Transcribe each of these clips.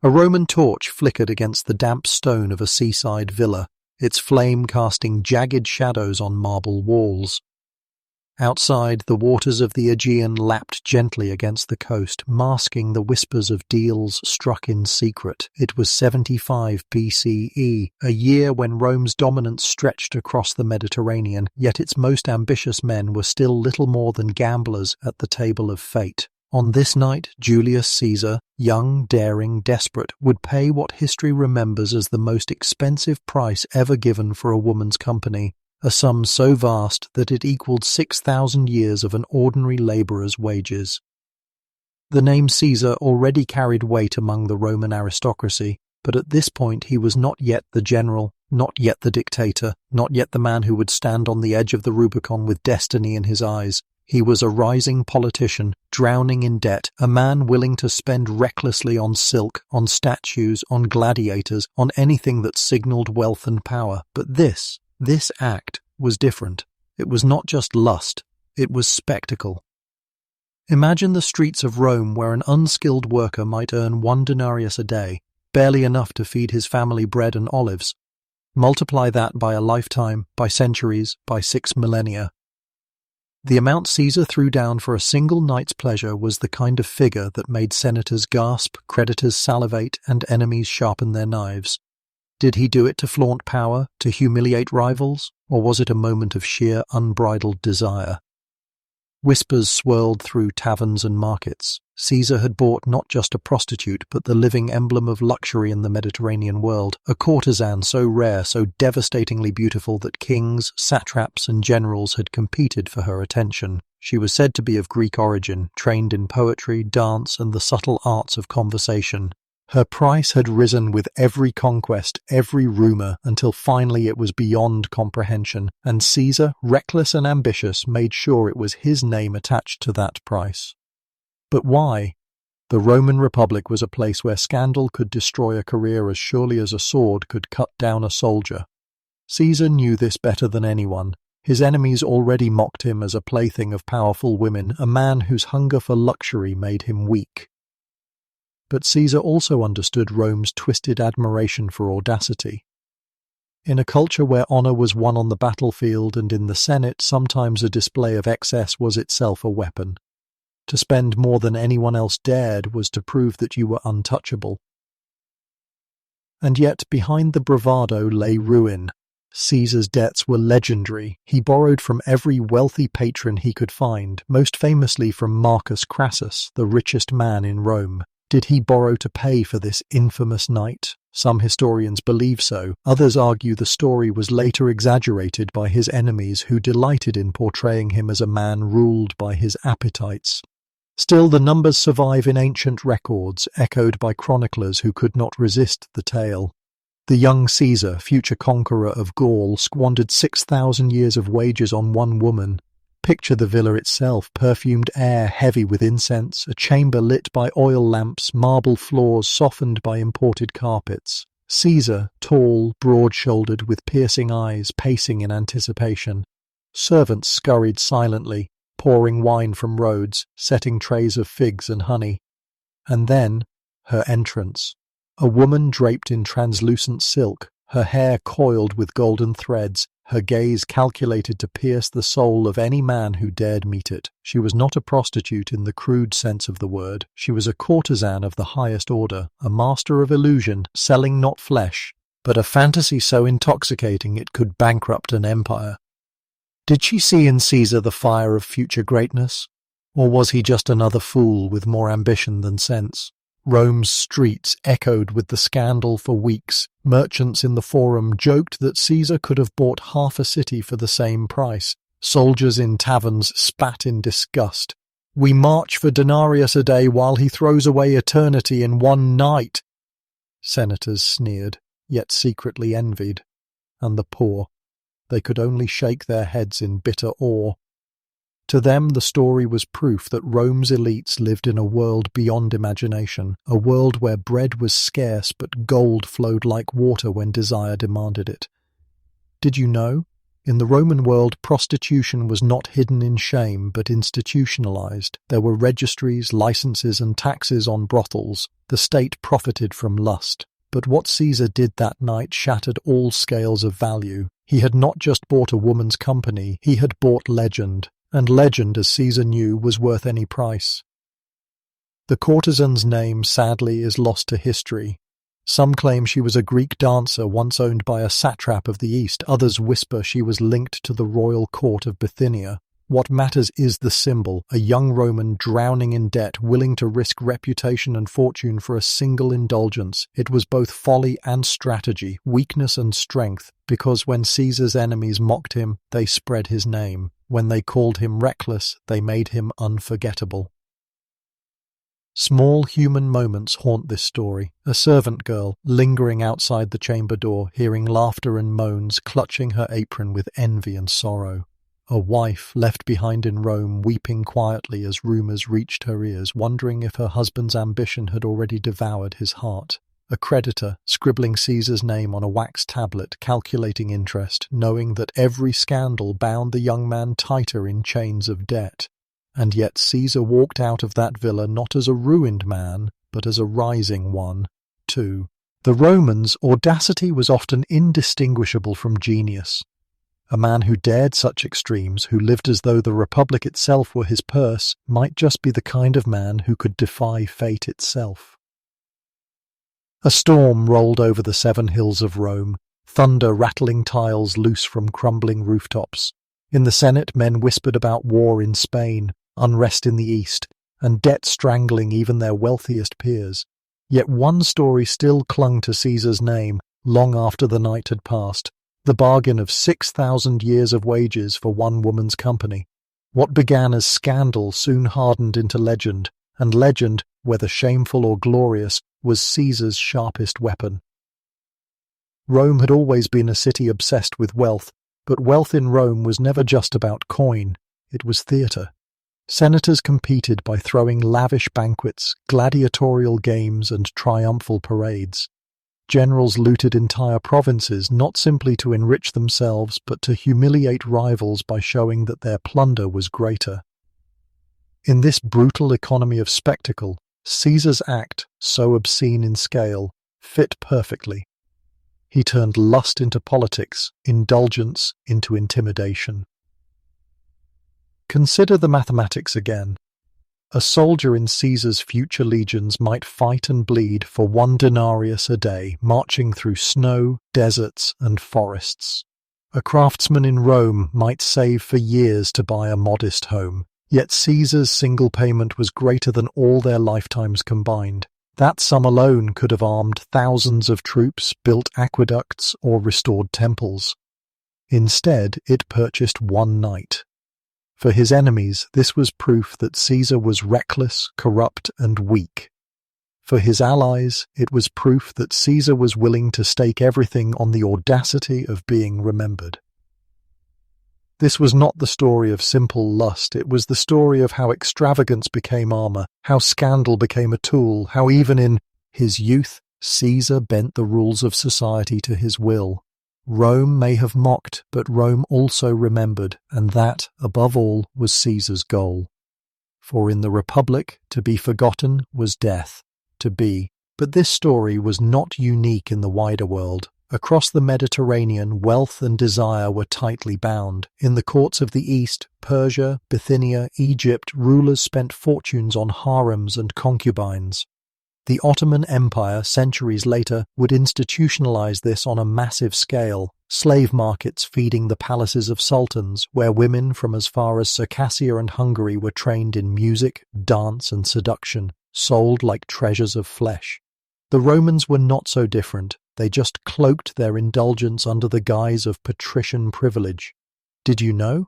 A Roman torch flickered against the damp stone of a seaside villa, its flame casting jagged shadows on marble walls. Outside, the waters of the Aegean lapped gently against the coast, masking the whispers of deals struck in secret. It was 75 BCE, a year when Rome's dominance stretched across the Mediterranean, yet its most ambitious men were still little more than gamblers at the table of fate. On this night, Julius Caesar, young, daring, desperate, would pay what history remembers as the most expensive price ever given for a woman's company, a sum so vast that it equaled 6,000 years of an ordinary labourer's wages. The name Caesar already carried weight among the Roman aristocracy, but at this point he was not yet the general, not yet the dictator, not yet the man who would stand on the edge of the Rubicon with destiny in his eyes. He was a rising politician, drowning in debt, a man willing to spend recklessly on silk, on statues, on gladiators, on anything that signalled wealth and power. But this act was different. It was not just lust, it was spectacle. Imagine the streets of Rome where an unskilled worker might earn 1 denarius a day, barely enough to feed his family bread and olives. Multiply that by a lifetime, by centuries, by 6 millennia. The amount Caesar threw down for a single night's pleasure was the kind of figure that made senators gasp, creditors salivate, and enemies sharpen their knives. Did he do it to flaunt power, to humiliate rivals, or was it a moment of sheer unbridled desire? Whispers swirled through taverns and markets. Caesar had bought not just a prostitute, but the living emblem of luxury in the Mediterranean world, a courtesan so rare, so devastatingly beautiful that kings, satraps, and generals had competed for her attention. She was said to be of Greek origin, trained in poetry, dance, and the subtle arts of conversation. Her price had risen with every conquest, every rumour, until finally it was beyond comprehension, and Caesar, reckless and ambitious, made sure it was his name attached to that price. But why? The Roman Republic was a place where scandal could destroy a career as surely as a sword could cut down a soldier. Caesar knew this better than anyone. His enemies already mocked him as a plaything of powerful women, a man whose hunger for luxury made him weak. But Caesar also understood Rome's twisted admiration for audacity. In a culture where honour was won on the battlefield and in the Senate, sometimes a display of excess was itself a weapon. To spend more than anyone else dared was to prove that you were untouchable. And yet, behind the bravado lay ruin. Caesar's debts were legendary. He borrowed from every wealthy patron he could find, most famously from Marcus Crassus, the richest man in Rome. Did he borrow to pay for this infamous night? Some historians believe so. Others argue the story was later exaggerated by his enemies who delighted in portraying him as a man ruled by his appetites. Still, the numbers survive in ancient records, echoed by chroniclers who could not resist the tale. The young Caesar, future conqueror of Gaul, squandered 6,000 years of wages on one woman. Picture the villa itself, perfumed air heavy with incense, a chamber lit by oil lamps, marble floors softened by imported carpets. Caesar, tall, broad-shouldered, with piercing eyes, pacing in anticipation. Servants scurried silently, pouring wine from Rhodes, setting trays of figs and honey. And then, her entrance. A woman draped in translucent silk, her hair coiled with golden threads, her gaze calculated to pierce the soul of any man who dared meet it. She was not a prostitute in the crude sense of the word. She was a courtesan of the highest order, a master of illusion, selling not flesh, but a fantasy so intoxicating it could bankrupt an empire. Did she see in Caesar the fire of future greatness? Or was he just another fool with more ambition than sense? Rome's streets echoed with the scandal for weeks. Merchants in the Forum joked that Caesar could have bought half a city for the same price. Soldiers in taverns spat in disgust. "We march for denarius a day while he throws away eternity in one night." Senators sneered, yet secretly envied. And the poor, they could only shake their heads in bitter awe. To them the story was proof that Rome's elites lived in a world beyond imagination, a world where bread was scarce but gold flowed like water when desire demanded it. Did you know? In the Roman world, prostitution was not hidden in shame but institutionalized. There were registries, licenses, and taxes on brothels. The state profited from lust. But what Caesar did that night shattered all scales of value. He had not just bought a woman's company, he had bought legend. And legend, as Caesar knew, was worth any price. The courtesan's name, sadly, is lost to history. Some claim she was a Greek dancer once owned by a satrap of the East. Others whisper she was linked to the royal court of Bithynia. What matters is the symbol, a young Roman drowning in debt, willing to risk reputation and fortune for a single indulgence. It was both folly and strategy, weakness and strength, because when Caesar's enemies mocked him, they spread his name. When they called him reckless, they made him unforgettable. Small human moments haunt this story. A servant girl, lingering outside the chamber door, hearing laughter and moans, clutching her apron with envy and sorrow. A wife, left behind in Rome, weeping quietly as rumours reached her ears, wondering if her husband's ambition had already devoured his heart. A creditor, scribbling Caesar's name on a wax tablet, calculating interest, knowing that every scandal bound the young man tighter in chains of debt. And yet Caesar walked out of that villa not as a ruined man, but as a rising one, too. The Romans' audacity was often indistinguishable from genius. A man who dared such extremes, who lived as though the Republic itself were his purse, might just be the kind of man who could defy fate itself. A storm rolled over the 7 hills of Rome, thunder rattling tiles loose from crumbling rooftops. In the Senate, men whispered about war in Spain, unrest in the East, and debt strangling even their wealthiest peers. Yet one story still clung to Caesar's name long after the night had passed, the bargain of 6,000 years of wages for one woman's company. What began as scandal soon hardened into legend, and legend, whether shameful or glorious, was Caesar's sharpest weapon. Rome had always been a city obsessed with wealth, but wealth in Rome was never just about coin, it was theatre. Senators competed by throwing lavish banquets, gladiatorial games, and triumphal parades. Generals looted entire provinces, not simply to enrich themselves, but to humiliate rivals by showing that their plunder was greater. In this brutal economy of spectacle, Caesar's act, so obscene in scale, fit perfectly. He turned lust into politics, indulgence into intimidation. Consider the mathematics again. A soldier in Caesar's future legions might fight and bleed for 1 denarius a day, marching through snow, deserts, and forests. A craftsman in Rome might save for years to buy a modest home, yet Caesar's single payment was greater than all their lifetimes combined. That sum alone could have armed thousands of troops, built aqueducts, or restored temples. Instead, it purchased 1 night. For his enemies, this was proof that Caesar was reckless, corrupt, and weak. For his allies, it was proof that Caesar was willing to stake everything on the audacity of being remembered. This was not the story of simple lust, it was the story of how extravagance became armor, how scandal became a tool, how even in his youth, Caesar bent the rules of society to his will. Rome may have mocked, but Rome also remembered, and that, above all, was Caesar's goal. For in the Republic, to be forgotten was death, to be. But this story was not unique in the wider world. Across the Mediterranean, wealth and desire were tightly bound. In the courts of the East, Persia, Bithynia, Egypt, rulers spent fortunes on harems and concubines. The Ottoman Empire, centuries later, would institutionalize this on a massive scale, slave markets feeding the palaces of sultans, where women from as far as Circassia and Hungary were trained in music, dance, and seduction, sold like treasures of flesh. The Romans were not so different. They just cloaked their indulgence under the guise of patrician privilege. Did you know?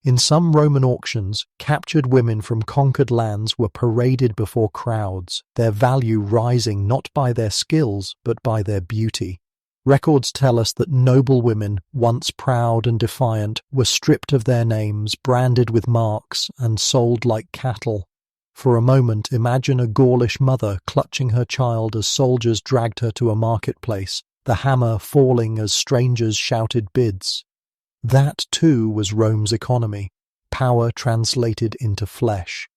In some Roman auctions, captured women from conquered lands were paraded before crowds, their value rising not by their skills but by their beauty. Records tell us that noble women, once proud and defiant, were stripped of their names, branded with marks, and sold like cattle. For a moment, imagine a Gaulish mother clutching her child as soldiers dragged her to a marketplace, the hammer falling as strangers shouted bids. That too was Rome's economy, power translated into flesh.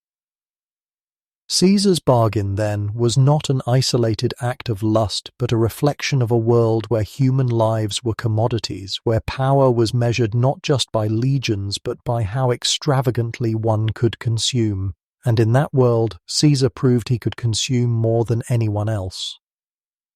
Caesar's bargain, then, was not an isolated act of lust, but a reflection of a world where human lives were commodities, where power was measured not just by legions, but by how extravagantly one could consume. And in that world, Caesar proved he could consume more than anyone else.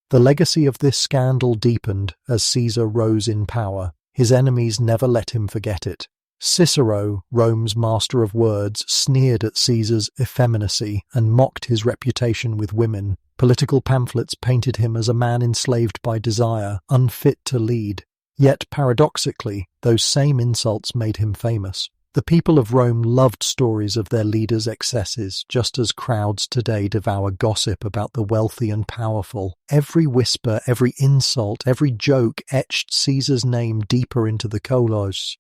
The legacy of this scandal deepened as Caesar rose in power. His enemies never let him forget it. Cicero, Rome's master of words, sneered at Caesar's effeminacy and mocked his reputation with women. Political pamphlets painted him as a man enslaved by desire, unfit to lead. Yet, paradoxically, those same insults made him famous. The people of Rome loved stories of their leaders' excesses, just as crowds today devour gossip about the wealthy and powerful. Every whisper, every insult, every joke etched Caesar's name deeper into the colossus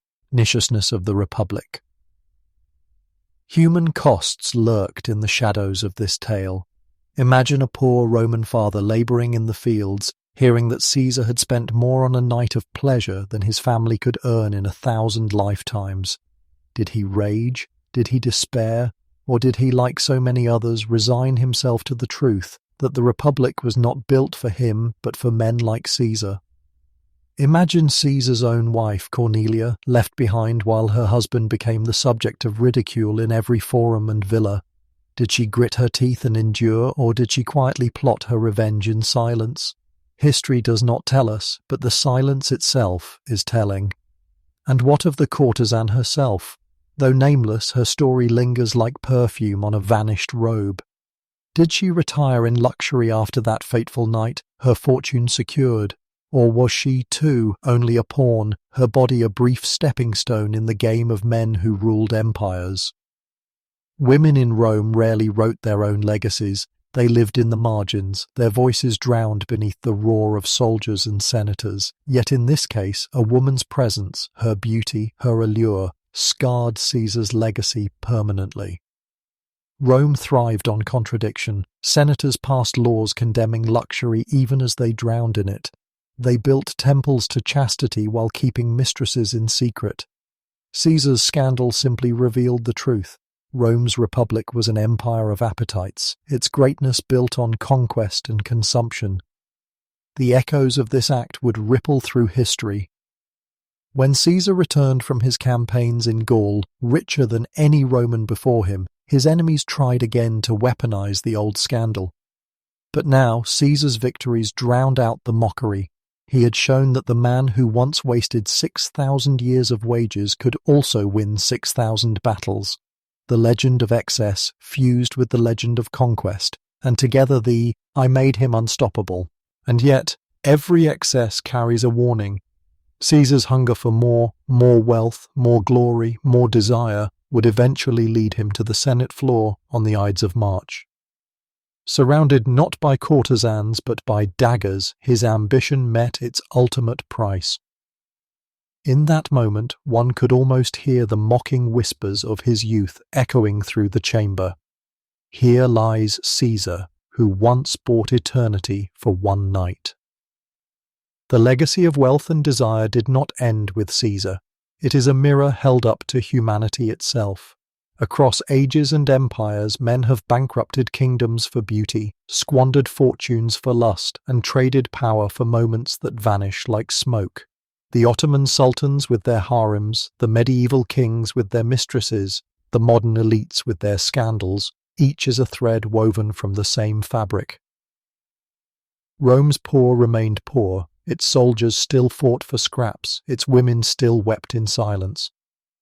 of the Republic. Human costs lurked in the shadows of this tale. Imagine a poor Roman father labouring in the fields, hearing that Caesar had spent more on a night of pleasure than his family could earn in 1,000 lifetimes. Did he rage? Did he despair? Or did he, like so many others, resign himself to the truth that the Republic was not built for him but for men like Caesar? Imagine Caesar's own wife, Cornelia, left behind while her husband became the subject of ridicule in every forum and villa. Did she grit her teeth and endure, or did she quietly plot her revenge in silence? History does not tell us, but the silence itself is telling. And what of the courtesan herself? Though nameless, her story lingers like perfume on a vanished robe. Did she retire in luxury after that fateful night, her fortune secured? Or was she, too, only a pawn, her body a brief stepping stone in the game of men who ruled empires? Women in Rome rarely wrote their own legacies. They lived in the margins, their voices drowned beneath the roar of soldiers and senators. Yet in this case, a woman's presence, her beauty, her allure, scarred Caesar's legacy permanently. Rome thrived on contradiction. Senators passed laws condemning luxury even as they drowned in it. They built temples to chastity while keeping mistresses in secret. Caesar's scandal simply revealed the truth. Rome's republic was an empire of appetites, its greatness built on conquest and consumption. The echoes of this act would ripple through history. When Caesar returned from his campaigns in Gaul, richer than any Roman before him, his enemies tried again to weaponize the old scandal. But now Caesar's victories drowned out the mockery. He had shown that the man who once wasted 6,000 years of wages could also win 6,000 battles. The legend of excess fused with the legend of conquest, and together I made him unstoppable. And yet, every excess carries a warning. Caesar's hunger for more wealth, more glory, more desire would eventually lead him to the Senate floor on the Ides of March. Surrounded not by courtesans but by daggers, his ambition met its ultimate price. In that moment, one could almost hear the mocking whispers of his youth echoing through the chamber. Here lies Caesar, who once bought eternity for one night. The legacy of wealth and desire did not end with Caesar. It is a mirror held up to humanity itself. Across ages and empires, men have bankrupted kingdoms for beauty, squandered fortunes for lust, and traded power for moments that vanish like smoke. The Ottoman sultans with their harems, the medieval kings with their mistresses, the modern elites with their scandals, each is a thread woven from the same fabric. Rome's poor remained poor, its soldiers still fought for scraps, its women still wept in silence.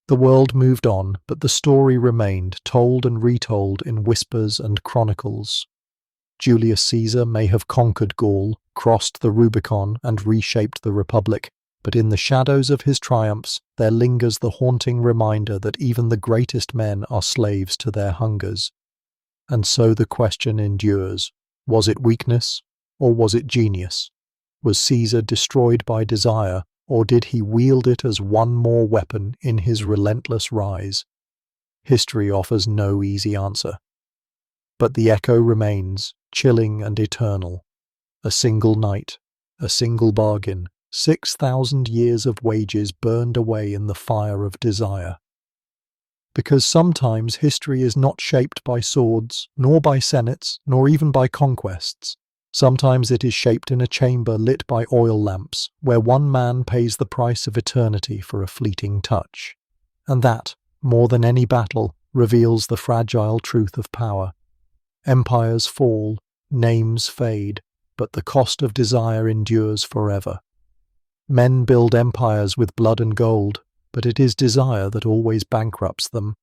The world moved on, but the story remained, told and retold in whispers and chronicles. Julius Caesar may have conquered Gaul, crossed the Rubicon, and reshaped the Republic, but in the shadows of his triumphs there lingers the haunting reminder that even the greatest men are slaves to their hungers. And so the question endures, was it weakness, or was it genius? Was Caesar destroyed by desire, or did he wield it as one more weapon in his relentless rise? History offers no easy answer. But the echo remains, chilling and eternal. A single night, a single bargain, 6,000 years of wages burned away in the fire of desire. Because sometimes history is not shaped by swords, nor by senates, nor even by conquests. Sometimes it is shaped in a chamber lit by oil lamps, where one man pays the price of eternity for a fleeting touch. And that, more than any battle, reveals the fragile truth of power. Empires fall, names fade, but the cost of desire endures forever. Men build empires with blood and gold, but it is desire that always bankrupts them.